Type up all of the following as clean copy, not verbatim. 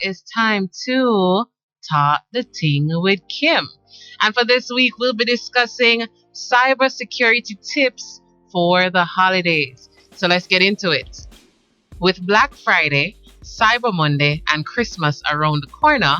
it's time to talk the Ting with Kim. And for this week, we'll be discussing cybersecurity tips for the holidays. So let's get into it. With Black Friday, Cyber Monday, and Christmas around the corner,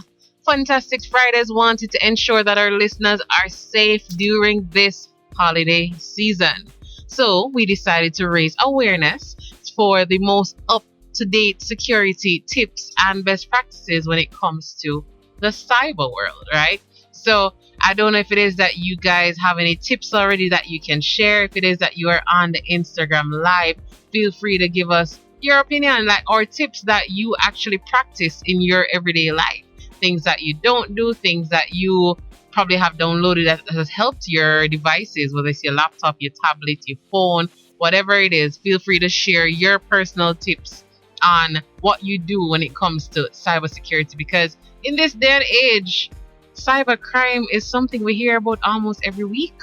Funtastic Fridays wanted to ensure that our listeners are safe during this holiday season. So we decided to raise awareness for the most up-to-date security tips and best practices when it comes to the cyber world, right? So I don't know if it is that you guys have any tips already that you can share. If it is that you are on the Instagram live, feel free to give us your opinion, or tips that you actually practice in your everyday life. Things that you don't do, things that you probably have downloaded that has helped your devices, whether it's your laptop, your tablet, your phone, whatever it is. Feel free to share your personal tips on what you do when it comes to cybersecurity, because in this day and age, cybercrime is something we hear about almost every week.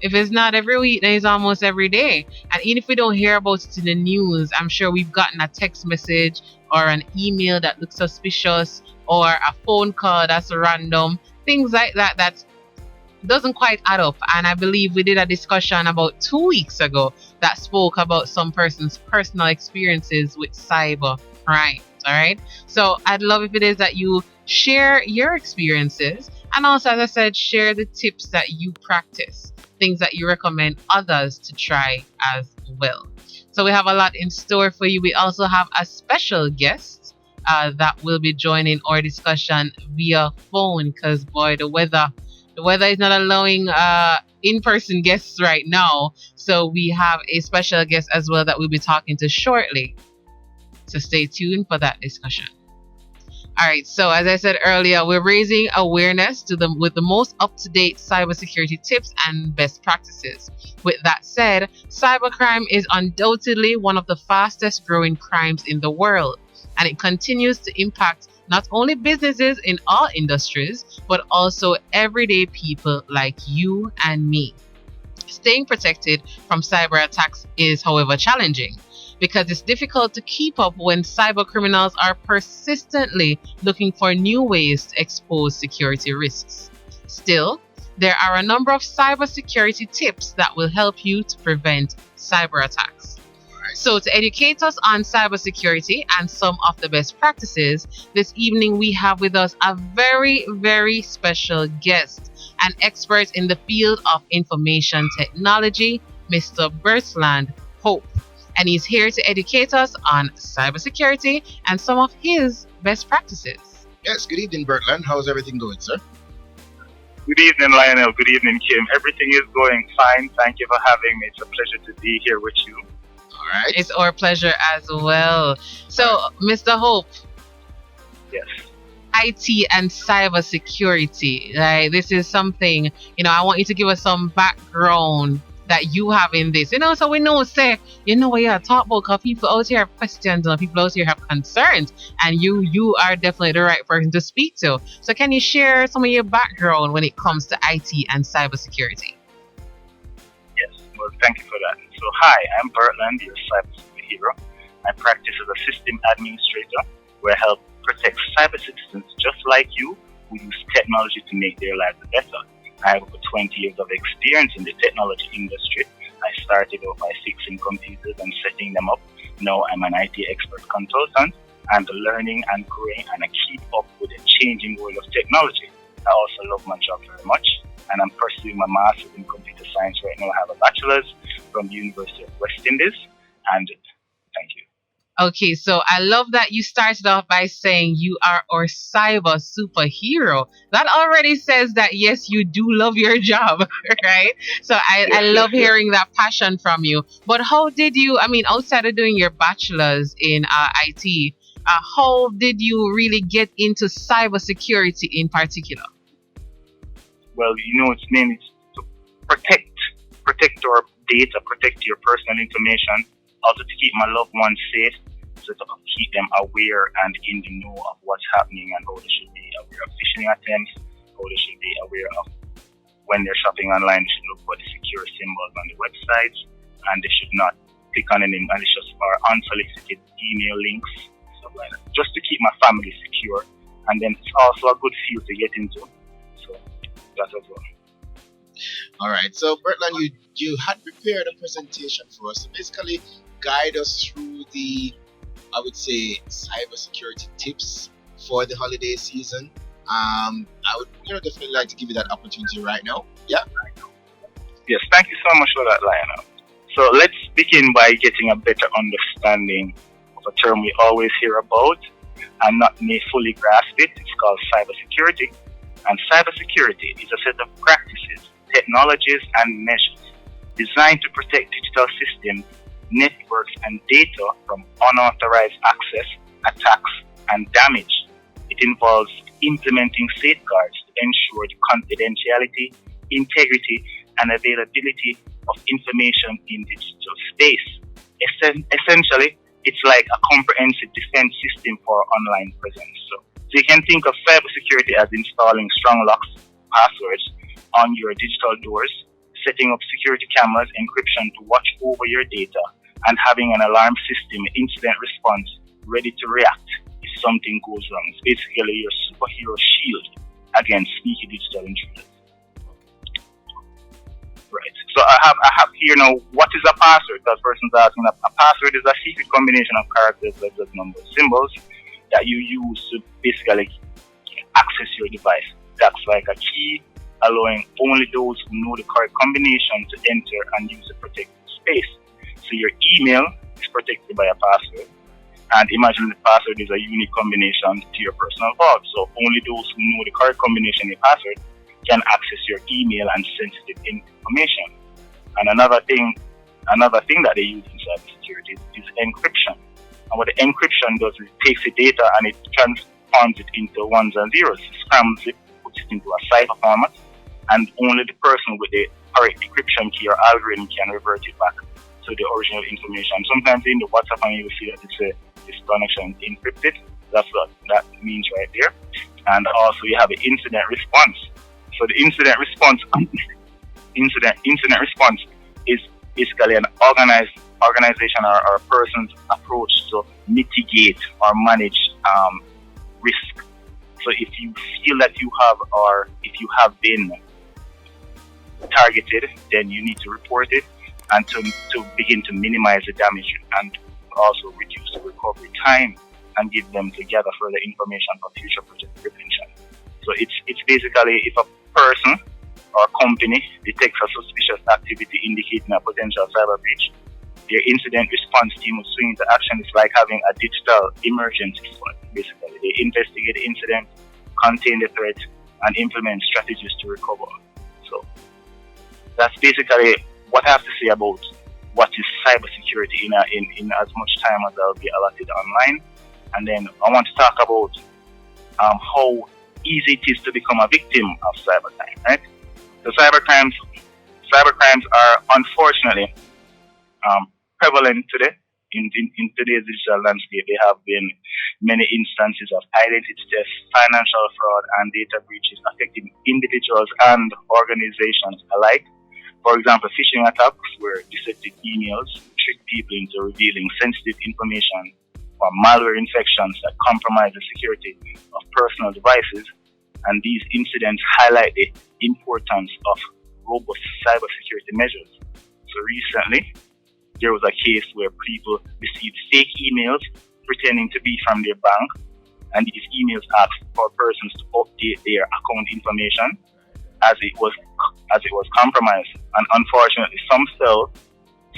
If it's not every week, then it's almost every day. And even if we don't hear about it in the news, I'm sure we've gotten a text message or an email that looks suspicious, or a phone call that's random, things like that that doesn't quite add up. And I believe we did a discussion about 2 weeks ago that spoke about some person's personal experiences with cyber crime. All right. So I'd love if it is that you share your experiences, and also, as I said, share the tips that you practice, things that you recommend others to try as well. So we have a lot in store for you. We also have a special guest that will be joining our discussion via phone, because boy, the weather is not allowing in-person guests right now. So we have a special guest as well that we'll be talking to shortly. So stay tuned for that discussion. All right, so as I said earlier, we're raising awareness with the most up-to-date cybersecurity tips and best practices. With that said, cybercrime is undoubtedly one of the fastest growing crimes in the world, and it continues to impact not only businesses in all industries, but also everyday people like you and me. Staying protected from cyber attacks is, however, challenging, because it's difficult to keep up when cyber criminals are persistently looking for new ways to expose security risks. Still, there are a number of cybersecurity tips that will help you to prevent cyber attacks. So to educate us on cybersecurity and some of the best practices, this evening we have with us a very, very special guest, an expert in the field of information technology, Mr. Bertland Hope. And he's here to educate us on cybersecurity and some of his best practices. Yes, good evening, Bertland. How's everything going, sir? Good evening, Lionel. Good evening, Kim. Everything is going fine. Thank you for having me. It's a pleasure to be here with you. All right. It's our pleasure as well. So, Mr. Hope. Yes. IT and cybersecurity. This is something, I want you to give us some background that you have in this. So we know, what you're talking about, because people out here have questions and people out here have concerns, and you are definitely the right person to speak to. So can you share some of your background when it comes to IT and cybersecurity? Yes, well, thank you for that. So hi, I'm Bertland, your cybersecurity hero. I practice as a system administrator, where I help protect cyber citizens just like you who use technology to make their lives better. I have over 20 years of experience in the technology industry. I started off by fixing computers and setting them up. Now I'm an IT expert consultant. I'm learning and growing, and I keep up with the changing world of technology. I also love my job very much, and I'm pursuing my master's in computer science right now. I have a bachelor's from the University of West Indies, and thank you. Okay, so I love that you started off by saying you are our cyber superhero. That already says that, yes, you do love your job, right? So I love hearing that passion from you. But how did you, outside of doing your bachelor's in IT, how did you really get into cybersecurity in particular? Well, it's mainly to protect our data, protect your personal information, also to keep my loved ones safe, so to keep them aware and in the know of what's happening, and how they should be aware of phishing attempts, how they should be aware of when they're shopping online, they should look for the secure symbols on the websites, and they should not click on any malicious or unsolicited email links, stuff online, just to keep my family secure. And then it's also a good field to get into. So that as well. All right. So Bertland, you had prepared a presentation for us. So basically, guide us through the, I would say, cybersecurity tips for the holiday season. I would definitely like to give you that opportunity right now. Yeah. Yes, thank you so much for that, Lionel. So let's begin by getting a better understanding of a term we always hear about and not may fully grasp it. It's called cybersecurity. And cybersecurity is a set of practices, technologies, and measures designed to protect digital systems, networks, and data from unauthorized access, attacks, and damage. It involves implementing safeguards to ensure the confidentiality, integrity, and availability of information in digital space. Essentially, it's like a comprehensive defense system for online presence. So you can think of cybersecurity as installing strong locks, passwords on your digital doors, setting up security cameras, encryption to watch over your data, and having an alarm system, incident response, ready to react if something goes wrong. It's basically your superhero shield against sneaky digital intruders. Right. So I have here now, what is a password? That person's asking. A password is a secret combination of characters, letters, numbers, symbols that you use to basically access your device. That's like a key, allowing only those who know the correct combination to enter and use a protected space. So your email is protected by a password. And imagine the password is a unique combination to your personal vault. So only those who know the correct combination of your password can access your email and sensitive information. And another thing that they use in cybersecurity is encryption. And what the encryption does is it takes the data and it transforms it into ones and zeros. It scrambles it, puts it into a cipher format, and only the person with the correct decryption key or algorithm can revert it back to the original information. Sometimes in the WhatsApp, and you will see that this connection is encrypted. That's what that means right there. And also you have an incident response. So the incident response is basically an organization or a person's approach to mitigate or manage risk. So if you feel that you have, or if you have been targeted, then you need to report it and to begin to minimize the damage and also reduce the recovery time and give them to gather further information for future prevention. So it's basically if a person or company detects a suspicious activity indicating a potential cyber breach, their incident response team will swing into action. It's like having a digital emergency squad. Basically, they investigate the incident, contain the threat, and implement strategies to recover. So that's basically what I have to say about what is cybersecurity in as much time as I'll be allotted online. And then I want to talk about how easy it is to become a victim of cybercrime, right? So cybercrimes are unfortunately prevalent today. In today's digital landscape, there have been many instances of identity theft, financial fraud, and data breaches affecting individuals and organizations alike. For example, phishing attacks where deceptive emails trick people into revealing sensitive information, or malware infections that compromise the security of personal devices. And these incidents highlight the importance of robust cybersecurity measures. So recently, there was a case where people received fake emails pretending to be from their bank, and these emails asked for persons to update their account information as it was compromised. And unfortunately, some fell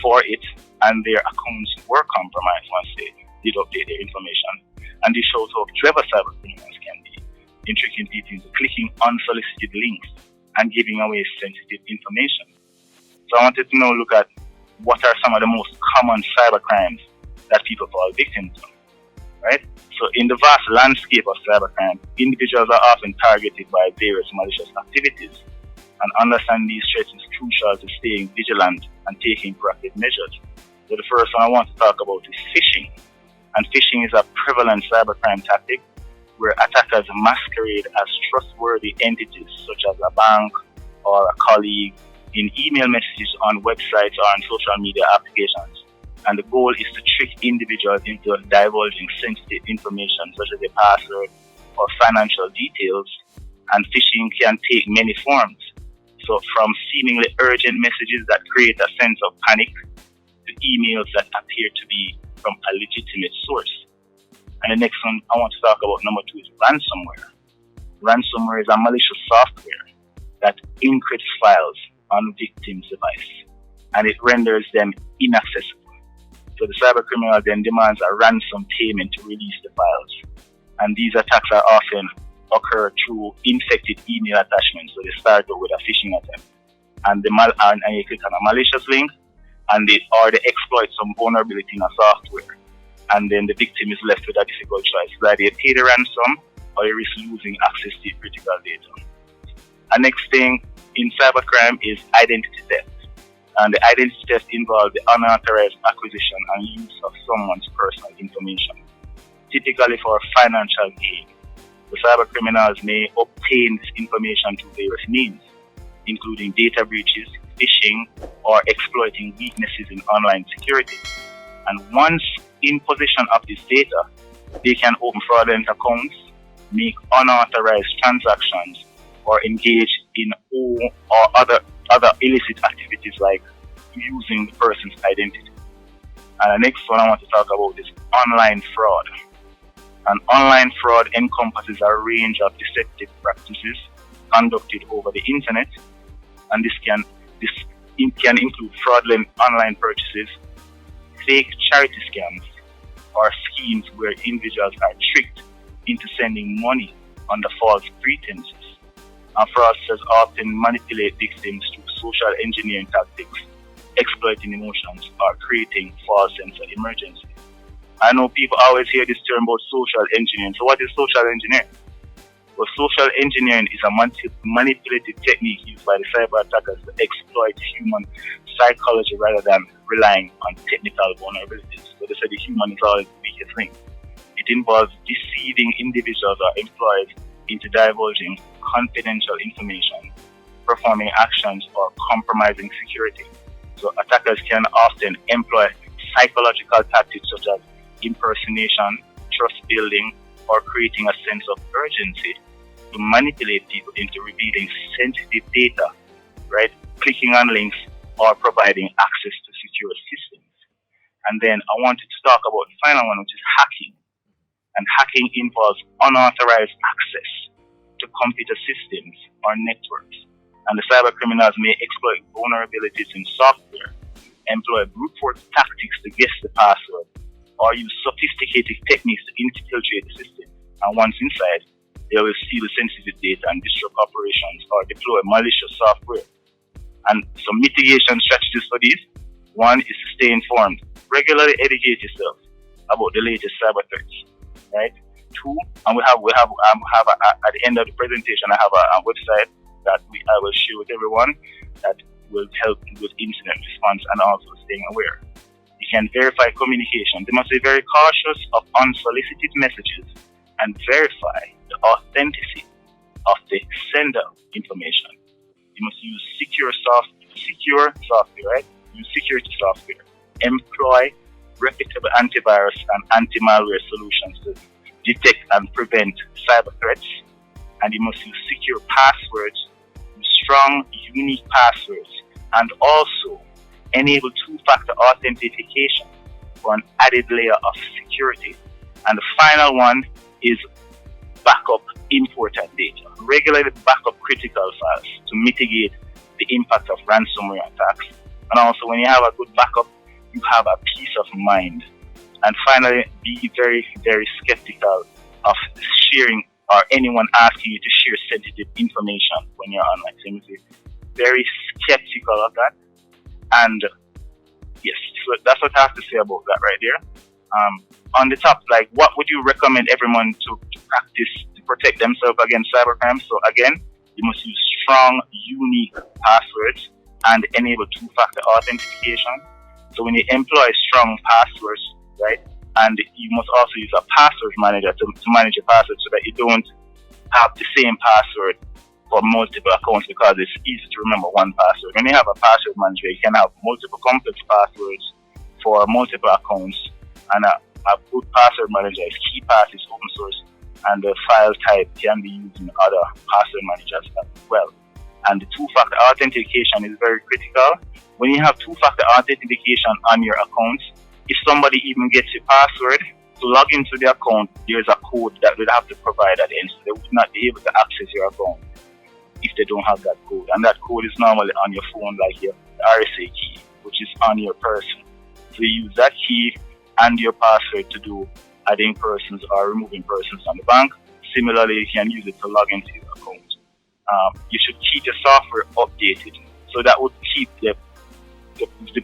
for it, and their accounts were compromised once they did update their information. And this shows how clever cyber criminals can be in tricking people into clicking unsolicited links and giving away sensitive information. So I wanted to now look at what are some of the most common cyber crimes that people fall victims of, right? So in the vast landscape of cybercrime, individuals are often targeted by various malicious activities, and understanding these threats is crucial to staying vigilant and taking proactive measures. So the first one I want to talk about is phishing. And phishing is a prevalent cybercrime tactic where attackers masquerade as trustworthy entities such as a bank or a colleague in email messages on websites or on social media applications. And the goal is to trick individuals into divulging sensitive information such as a password or financial details. And phishing can take many forms. So from seemingly urgent messages that create a sense of panic to emails that appear to be from a legitimate source. And the next one I want to talk about, number 2, is ransomware. Ransomware is a malicious software that encrypts files on victims' device, and it renders them inaccessible. So the cyber criminal then demands a ransom payment to release the files. And these attacks are often occur through infected email attachments. So they start with a phishing attempt, and you click on a malicious link, and they exploit some vulnerability in a software, and then the victim is left with a difficult choice: either they pay the ransom or they risk losing access to critical data. The next thing in cybercrime is identity theft. And the identity theft involves the unauthorized acquisition and use of someone's personal information, typically for financial gain. The cyber criminals may obtain this information through various means, including data breaches, phishing, or exploiting weaknesses in online security. And once in possession of this data, they can open fraudulent accounts, make unauthorized transactions, or engage in other illicit activities like using the person's identity. And the next one I want to talk about is online fraud. And online fraud encompasses a range of deceptive practices conducted over the internet, and this can include fraudulent online purchases, fake charity scams, or schemes where individuals are tricked into sending money under false pretenses. And fraudsters often manipulate victims through social engineering tactics, exploiting emotions, or creating false sense of emergency. I know people always hear this term about social engineering. So what is social engineering? Well, social engineering is a manipulative technique used by the cyber attackers to exploit human psychology rather than relying on technical vulnerabilities. So they say the human is always the weakest link. It involves deceiving individuals or employees into divulging confidential information, performing actions, or compromising security. So attackers can often employ psychological tactics such as impersonation, trust building, or creating a sense of urgency to manipulate people into revealing sensitive data, right? Clicking on links or providing access to secure systems. And then I wanted to talk about the final one, which is hacking. And hacking involves unauthorized access to computer systems or networks. And the cyber criminals may exploit vulnerabilities in software, employ brute force tactics to guess the password, or use sophisticated techniques to infiltrate the system. And once inside, they will steal sensitive data and disrupt operations or deploy malicious software. And some mitigation strategies for these: one is to stay informed. Regularly educate yourself about the latest cyber threats, right? Two, and we have at the end of the presentation, I have a website that I will share with everyone that will help with incident response and also staying aware. You can verify communication. They must be very cautious of unsolicited messages and verify the authenticity of the sender information. You must use secure software, right? Use security software. Employ reputable antivirus and anti-malware solutions to detect and prevent cyber threats. And you must use secure passwords, use strong, unique passwords, and also enable two-factor authentication for an added layer of security. And the final one is backup important data. Regularly backup critical files to mitigate the impact of ransomware attacks. And also, when you have a good backup, you have a peace of mind. And finally, be very, very skeptical of sharing or anyone asking you to share sensitive information when you're online. So you must be very skeptical of that. And yes, so that's what I have to say about that right there. On the top, like, what would you recommend everyone to practice to protect themselves against cybercrime? So again, you must use strong, unique passwords and enable two-factor authentication. So when you employ strong passwords, right, and you must also use a password manager to manage your passwords so that you don't have the same password for multiple accounts, because it's easy to remember one password. When you have a password manager, you can have multiple complex passwords for multiple accounts, and a good password manager is KeePass, is open source, and the file type can be used in other password managers as well. And the two-factor authentication is very critical. When you have two-factor authentication on your accounts, if somebody even gets your password to log into the account, there's a code that they'll have to provide at the end, so they would not be able to access your account if they don't have that code. And that code is normally on your phone, like your RSA key, which is on your person. So you use that key and your password to do adding persons or removing persons on the bank. Similarly, you can use it to log into your account. You should keep your software updated, so that would keep the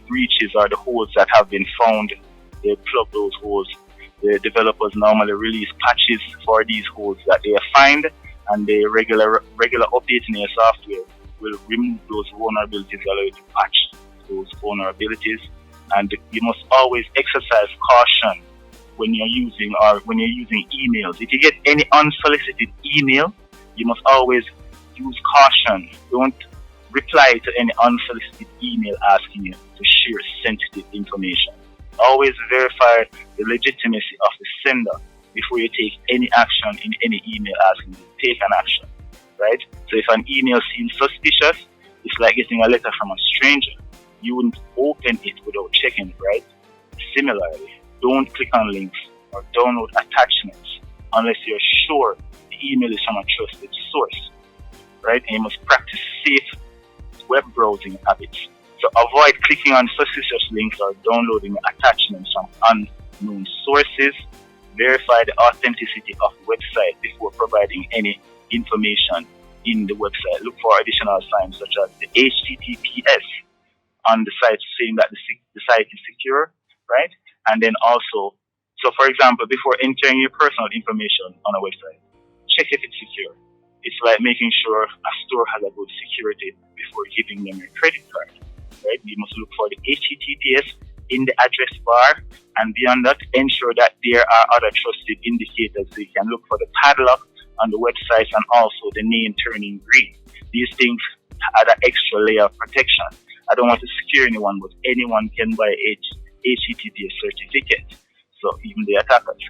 breaches or the holes that have been found. They plug those holes. The developers normally release patches for these holes that they find, and the regular updating your software will remove those vulnerabilities, allow you to patch those vulnerabilities. And you must always exercise caution when you're using emails. If you get any unsolicited email, you must always use caution. Don't reply to any unsolicited email asking you to share sensitive information. Always verify the legitimacy of the sender before you take any action in any email asking you to take an action, right? So if an email seems suspicious, it's like getting a letter from a stranger. You wouldn't open it without checking it, right? Similarly, don't click on links or download attachments unless you're sure the email is from a trusted source, right? And you must practice safe web browsing habits. So avoid clicking on suspicious links or downloading attachments from unknown sources. Verify the authenticity of the website before providing any information in the website. Look for additional signs such as the HTTPS on the site saying that the site is secure, right? And then also, so for example, before entering your personal information on a website, check if it's secure. It's like making sure a store has a good security before giving them your credit card, right? You must look for the HTTPS in the address bar, and beyond that, ensure that there are other trusted indicators. So you can look for the padlock on the website and also the name turning green. These things add an extra layer of protection. I don't want to scare anyone, but anyone can buy HTTPS certificate. So even the attackers.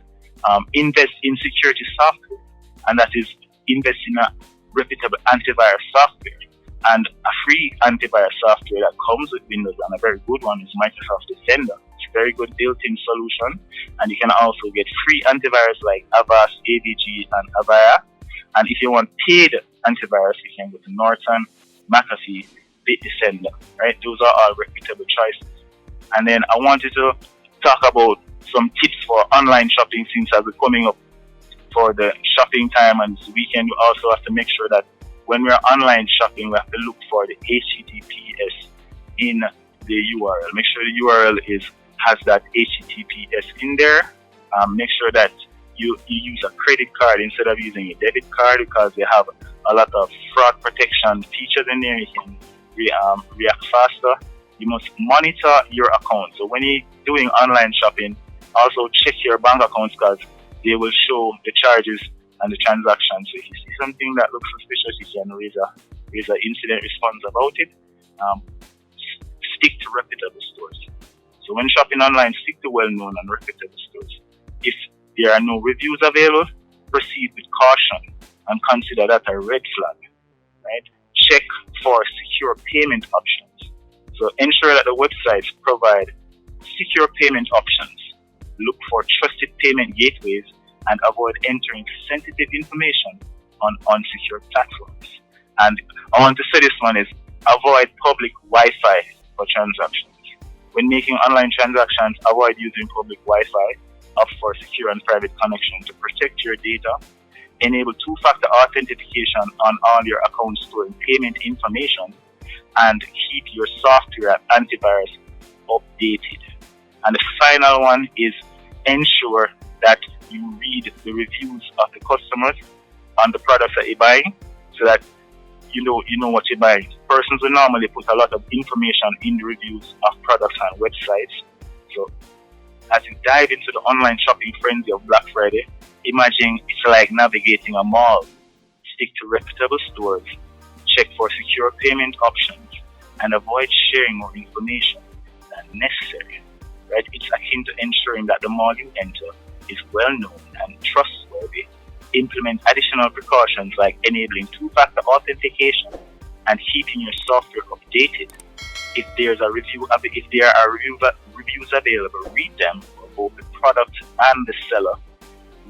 Invest in security software, and that is invest in a reputable antivirus software. And a free antivirus software that comes with Windows, and a very good one, is Microsoft Defender. It's a very good built-in solution, and you can also get free antivirus like Avast, AVG, and Avaya. And if you want paid antivirus, you can go to Norton, McAfee, Bitdefender, right? Those are all reputable choices. And then I wanted to talk about some tips for online shopping, since as we're coming up for the shopping time and this weekend. We also have to make sure that when we're online shopping, we have to look for the HTTPS in the URL. Make sure the URL has that HTTPS in there. Make sure that you use a credit card instead of using a debit card, because they have a lot of fraud protection features in there. You can react faster. You must monitor your account. So when you're doing online shopping, also check your bank accounts, because they will show the charges and the transactions. So if you see something that looks suspicious, you can raise an incident response about it. Stick to reputable stores. So when shopping online, stick to well-known and reputable stores. If there are no reviews available, proceed with caution and consider that a red flag, right? Check for secure payment options. So ensure that the websites provide secure payment options. Look for trusted payment gateways and avoid entering sensitive information on unsecured platforms. And I want to say this one is avoid public Wi-Fi for transactions. When making online transactions, avoid using public Wi-Fi. Opt for secure and private connection to protect your data. Enable two-factor authentication on all your accounts storing payment information, and keep your software and antivirus updated. And the final one is ensure that you read the reviews of the customers on the products that you're buying, so that you know what you're buying. Persons will normally put a lot of information in the reviews of products on websites. So as you dive into the online shopping frenzy of Black Friday, imagine it's like navigating a mall. Stick to reputable stores, check for secure payment options, and avoid sharing more information than necessary. right? It's akin to ensuring that the mall you enter is well known and trustworthy. Implement additional precautions like enabling two-factor authentication and keeping your software updated. If there are reviews available, read them for both the product and the seller.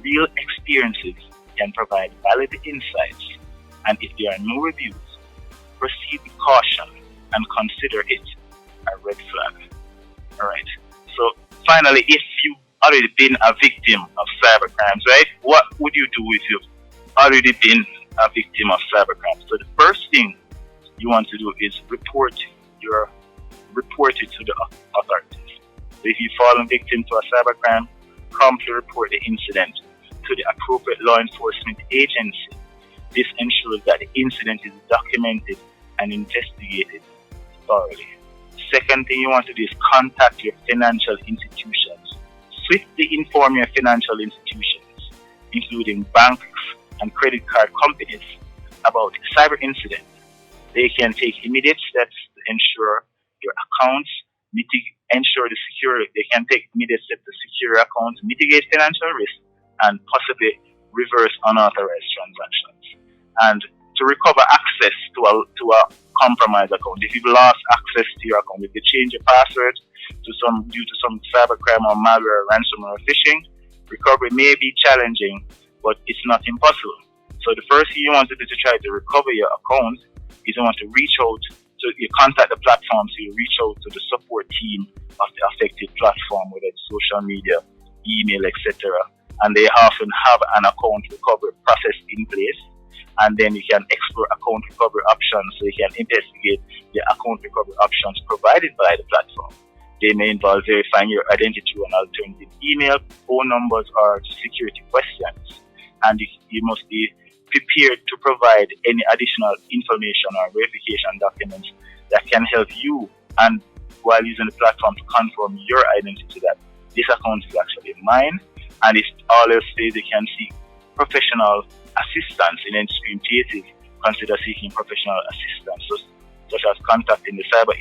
Real experiences can provide valid insights, and if there are no reviews, proceed with caution and consider it a red flag. Alright. So finally, if you've already been a victim of cybercrimes, right? What would you do if you've already been a victim of cybercrime? So the first thing you want to do is report it to the authorities. So if you've fallen victim to a cybercrime, promptly report the incident to the appropriate law enforcement agency. This ensures that the incident is documented and investigated thoroughly. Second thing you want to do is contact your financial institutions. Swiftly inform your financial institutions, including banks and credit card companies, about the cyber incident. They can take immediate steps to ensure your accounts, ensure the security. They can take immediate steps to secure your accounts, mitigate financial risk, and possibly reverse unauthorized transactions. And to recover access to a compromised account, if you've lost access to your account, if you change your password due to some cybercrime or malware, ransomware, or phishing, recovery may be challenging, but it's not impossible. So the first thing you want to do to try to recover your account is you want to reach out to, you contact the platform, so you reach out to the support team of the affected platform, whether it's social media, email, etc. And they often have an account recovery process in place. And then you can explore account recovery options, so you can investigate the account recovery options provided by the platform. They may involve verifying your identity on alternative email, phone numbers, or security questions. And you must be prepared to provide any additional information or verification documents that can help you, and while using the platform, to confirm your identity that this account is actually mine. And if all else fails, you can seek professional assistance in extreme cases. Consider seeking professional assistance, such as contacting the cyber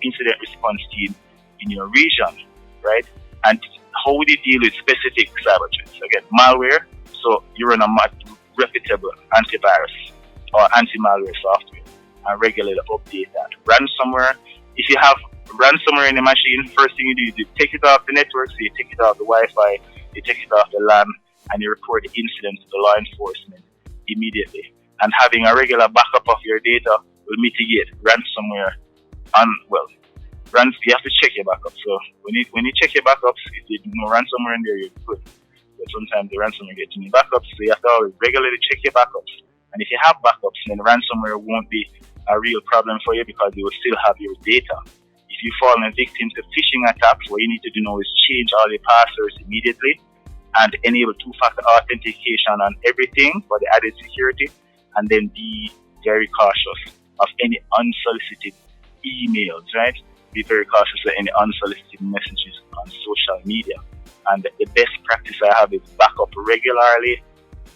incident response team in your region, right? And how would you deal with specific cyber threats? Again, malware. So you run a reputable antivirus or anti-malware software and regularly update that. Ransomware. If you have ransomware in the machine, first thing you do is you take it off the network, so you take it off the Wi-Fi, you take it off the LAN, and you report the incident to the law enforcement immediately. And having a regular backup of your data will mitigate ransomware. You have to check your backups. So when you check your backups, if there's no ransomware in there, you're good. But sometimes the ransomware gets in your backups, so you have to always regularly check your backups. And if you have backups, then ransomware won't be a real problem for you, because you will still have your data. If you fall victim to phishing attacks, what you need to do now is change all your passwords immediately and enable two-factor authentication on everything for the added security, and then be very cautious of any unsolicited emails, right? Be very cautious of any unsolicited messages on social media. And the best practice I have is backup regularly,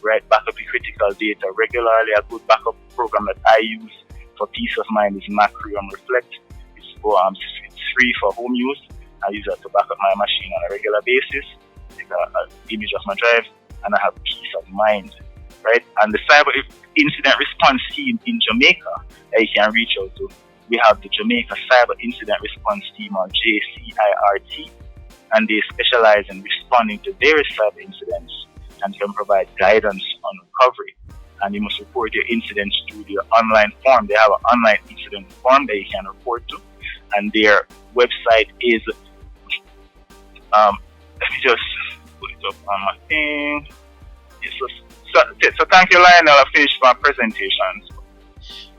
right? Backup your critical data regularly. A good backup program that I use for peace of mind is Macro and Reflect. It's free for home use. I use that to back up my machine on a regular basis. Take an image of my drive, and I have peace of mind, right? And the cyber incident response team in Jamaica that you can reach out to, we have the Jamaica Cyber Incident Response Team, or JCIRT, and they specialize in responding to various cyber incidents and can provide guidance on recovery. And you must report your incidents through their online form. They have an online incident form that you can report to, and their website is let me just put it up on my thing. So thank you, Lionel. I finished my presentation.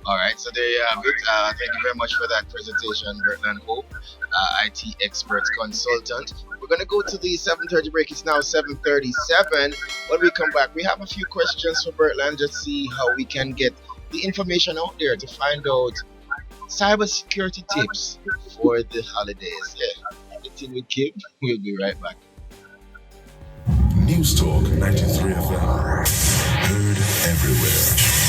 All right, so there you have it. Thank you very much for that presentation, Bertland Hope, IT expert consultant. We're going to go to the 7:30 break. It's now 7:37. When we come back, we have a few questions for Bertland, just see how we can get the information out there to find out cybersecurity tips for the holidays. Yeah, the team with Kim. We'll be right back. News Talk 93 FM. Heard everywhere.